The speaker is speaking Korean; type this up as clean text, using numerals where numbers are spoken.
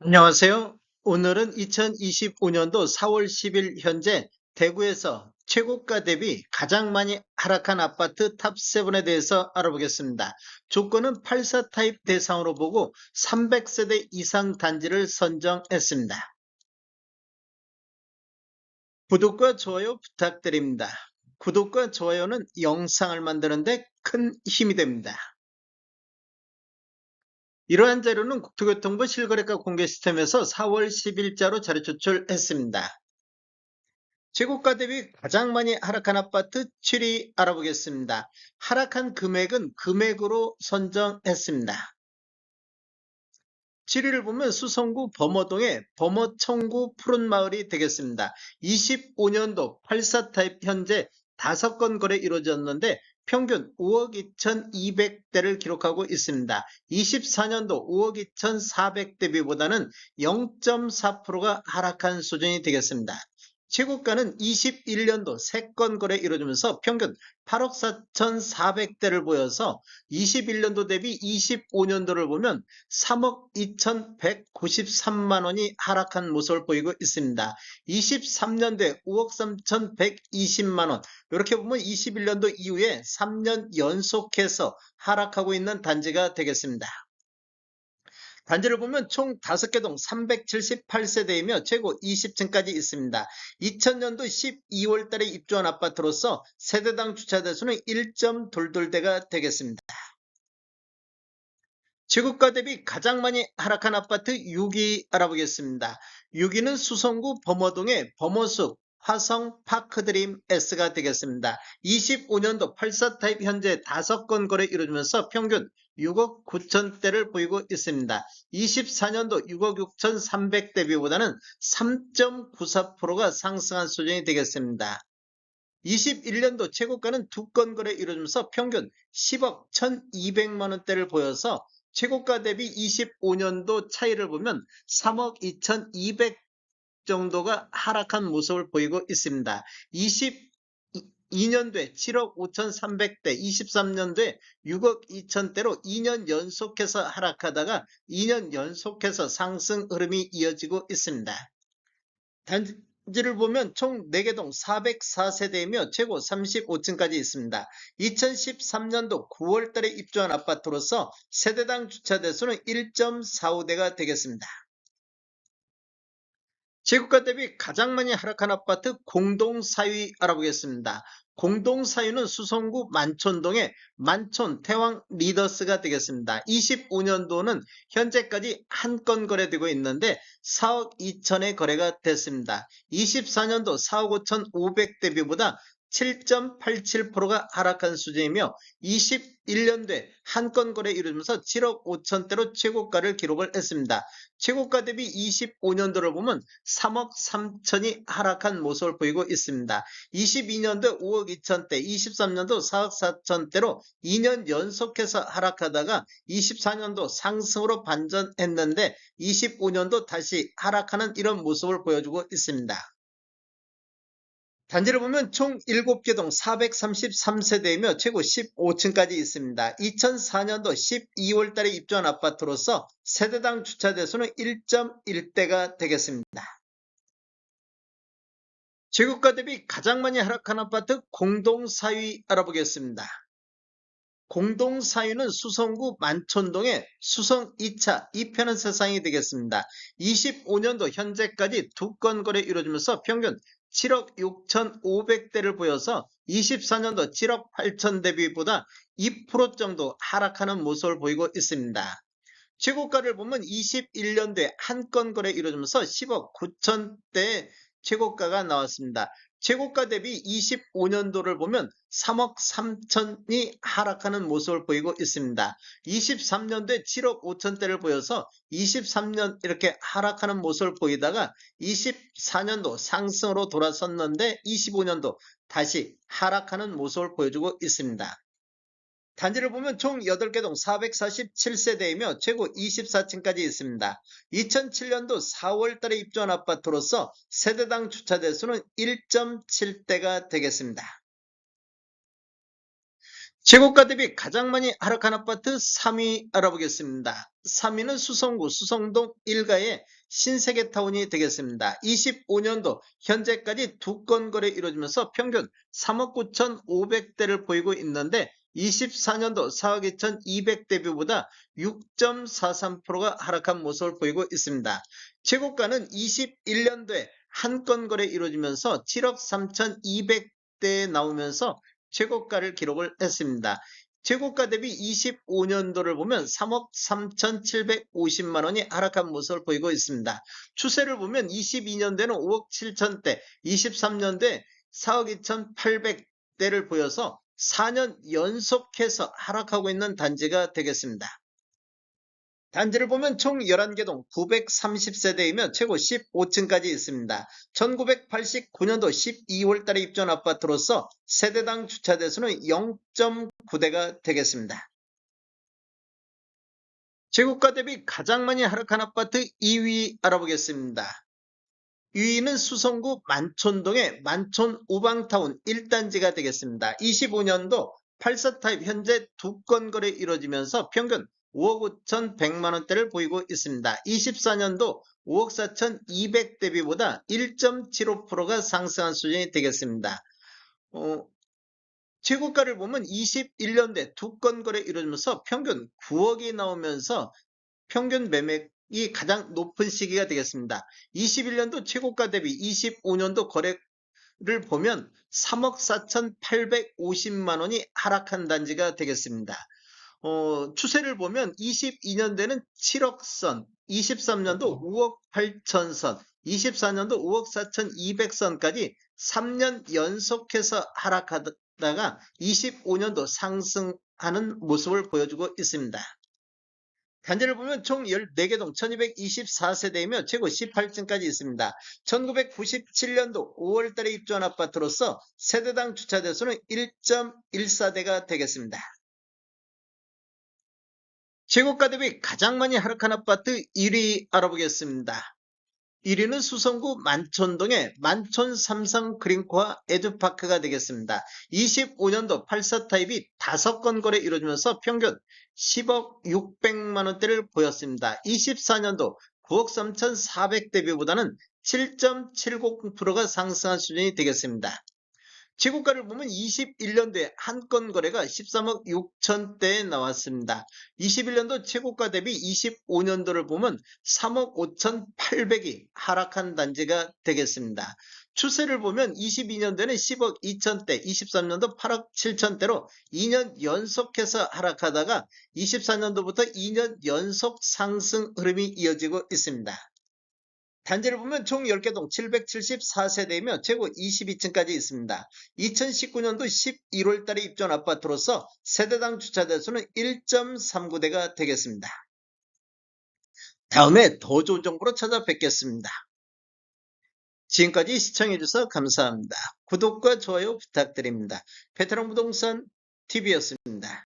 안녕하세요. 오늘은 2025년도 4월 10일 현재 대구에서 최고가 대비 가장 많이 하락한 아파트 탑7에 대해서 알아보겠습니다. 조건은 84 타입 대상으로 보고 300세대 이상 단지를 선정했습니다. 구독과 좋아요 부탁드립니다. 구독과 좋아요는 영상을 만드는데 큰 힘이 됩니다. 이러한 자료는 국토교통부 실거래가 공개 시스템에서 4월 10일자로 자료 제출했습니다. 최고가 대비 가장 많이 하락한 아파트 7위 알아보겠습니다. 하락한 금액은 금액으로 선정했습니다. 7위를 보면 수성구 범어동의 범어청구 푸른마을이 되겠습니다. 25년도 84 타입 현재 5건 거래 이루어졌는데 평균 5억 2,200대를 기록하고 있습니다. 24년도 5억 2,400대비보다는 0.4%가 하락한 수준이 되겠습니다. 최고가는 21년도 3건 거래 이루어지면서 평균 8억 4,400대를 보여서 21년도 대비 25년도를 보면 3억 2,193만 원이 하락한 모습을 보이고 있습니다. 23년도에 5억 3,120만 원, 이렇게 보면 21년도 이후에 3년 연속해서 하락하고 있는 단지가 되겠습니다. 단지를 보면 총 5개 동 378세대이며 최고 20층까지 있습니다. 2000년도 12월 달에 입주한 아파트로서 세대당 주차 대수는 1.22대가 되겠습니다. 최고가 대비 가장 많이 하락한 아파트 6위 알아보겠습니다. 6위는 수성구 범어동의 범어숲 화성 파크드림 S가 되겠습니다. 25년도 84 타입 현재 5건 거래 이루어지면서 평균 6억 9천대를 보이고 있습니다. 24년도 6억 6,300 대비보다는 3.94%가 상승한 수준이 되겠습니다. 21년도 최고가는 2건 거래 이루어지면서 평균 10억 1,200만 원대를 보여서 최고가 대비 25년도 차이를 보면 3억 2,200 정도가 하락한 모습을 보이고 있습니다. 22년도에 7억 5,300대, 23년도에 6억 2천대로 2년 연속해서 하락하다가 2년 연속해서 상승 흐름이 이어지고 있습니다. 단지를 보면 총 4개 동 404세대이며 최고 35층까지 있습니다. 2013년도 9월 달에 입주한 아파트로서 세대당 주차 대수는 1.45대가 되겠습니다. 최고가 대비 가장 많이 하락한 아파트 공동 4위 알아보겠습니다. 공동 4위는 수성구 만촌동의 만촌 태왕 리더스가 되겠습니다. 25년도는 현재까지 한 건 거래되고 있는데 4억 2천의 거래가 됐습니다. 24년도 4억 5천 5백 대비보다 7.87%가 하락한 수준이며 21년도에 한 건 거래 이루면서 7억 5천대로 최고가를 기록을 했습니다. 최고가 대비 25년도를 보면 3억 3천이 하락한 모습을 보이고 있습니다. 22년도 5억 2천대, 23년도 4억 4천대로 2년 연속해서 하락하다가 24년도 상승으로 반전했는데 25년도 다시 하락하는 이런 모습을 보여주고 있습니다. 단지를 보면 총 7개 동 433세대이며 최고 15층까지 있습니다. 2004년도 12월 달에 입주한 아파트로서 세대당 주차 대수는 1.1대가 되겠습니다. 최고가 대비 가장 많이 하락한 아파트 공동 4위 알아보겠습니다. 공동 4위는 수성구 만촌동의 수성 2차 2편은 세상이 되겠습니다. 25년도 현재까지 2건 거래 이루어지면서 평균 7억 6,500대를 보여서 24년도 7억 8천 대비보다 2% 정도 하락하는 모습을 보이고 있습니다. 최고가를 보면 21년도에 한 건 거래 이루어지면서 10억 9천대의 최고가가 나왔습니다. 최고가 대비 25년도를 보면 3억 3천이 하락하는 모습을 보이고 있습니다. 23년도에 7억 5천대를 보여서 23년 이렇게 하락하는 모습을 보이다가 24년도 상승으로 돌아섰는데 25년도 다시 하락하는 모습을 보여주고 있습니다. 단지를 보면 총 8개 동 447세대이며 최고 24층까지 있습니다. 2007년도 4월 달에 입주한 아파트로서 세대당 주차 대수는 1.7대가 되겠습니다. 최고가 대비 가장 많이 하락한 아파트 3위 알아보겠습니다. 3위는 수성구 수성동 1가의 신세계타운이 되겠습니다. 25년도 현재까지 2건 거래 이루어지면서 평균 3억 9,500대를 보이고 있는데 24년도 4억 2,200대비보다 6.43%가 하락한 모습을 보이고 있습니다. 최고가는 21년도에 한 건 거래 이루어지면서 7억 3,200대에 나오면서 최고가를 기록을 했습니다. 최고가 대비 25년도를 보면 3억 3,750만 원이 하락한 모습을 보이고 있습니다. 추세를 보면 22년도에는 5억 7천대, 23년도에 4억 2,800대를 보여서 4년 연속해서 하락하고 있는 단지가 되겠습니다. 단지를 보면 총 11개 동 930세대이며 최고 15층까지 있습니다. 1989년도 12월 달에 입주한 아파트로서 세대당 주차 대수는 0.9대가 되겠습니다. 최고가 대비 가장 많이 하락한 아파트 2위 알아보겠습니다. 2위는 수성구 만촌동의 만촌 우방타운 1단지가 되겠습니다. 25년도 84타입 현재 2건 거래 이루어지면서 평균 5억 5천100만 원대를 보이고 있습니다. 24년도 5억 4천200 대비보다 1.75%가 상승한 수준이 되겠습니다. 최고가를 보면 21년도에 2건 거래 이루어지면서 평균 9억이 나오면서 평균 매매이 가장 높은 시기가 되겠습니다. 21년도 최고가 대비 25년도 거래를 보면 3억 4,850만 원이 하락한 단지가 되겠습니다. 추세를 보면 22년도에는 7억 선, 23년도 5억 8천 선, 24년도 5억 4,200선까지 3년 연속해서 하락하다가 25년도 상승하는 모습을 보여주고 있습니다. 단지를 보면 총 14개 동 1224세대이며 최고 18층까지 있습니다. 1997년도 5월달에 입주한 아파트로서 세대당 주차 대수는 1.14대가 되겠습니다. 최고가 대비 가장 많이 하락한 아파트 1위 알아보겠습니다. 1위는 수성구 만촌동의 만촌 삼성 그린코아 에듀파크가 되겠습니다. 25년도 84타입이 5건 거래 이루어지면서 평균 10억 600만 원대를 보였습니다. 24년도 9억 3,400 대비보다는 7.70%가 상승한 수준이 되겠습니다. 최고가를 보면 21년도에 한 건 거래가 13억 6천대에 나왔습니다. 21년도 최고가 대비 25년도를 보면 3억 5천8백이 하락한 단지가 되겠습니다. 추세를 보면 22년도에는 10억 2천대, 23년도 8억 7천대로 2년 연속해서 하락하다가 24년도부터 2년 연속 상승 흐름이 이어지고 있습니다. 단지를 보면 총 10개 동 774세대이며 최고 22층까지 있습니다. 2019년도 11월 달에 입주한 아파트로서 세대당 주차 대수는 1.39대가 되겠습니다. 다음에 더 좋은 정보로 찾아뵙겠습니다. 지금까지 시청해주셔서 감사합니다. 구독과 좋아요 부탁드립니다. 베테랑 부동산 TV였습니다.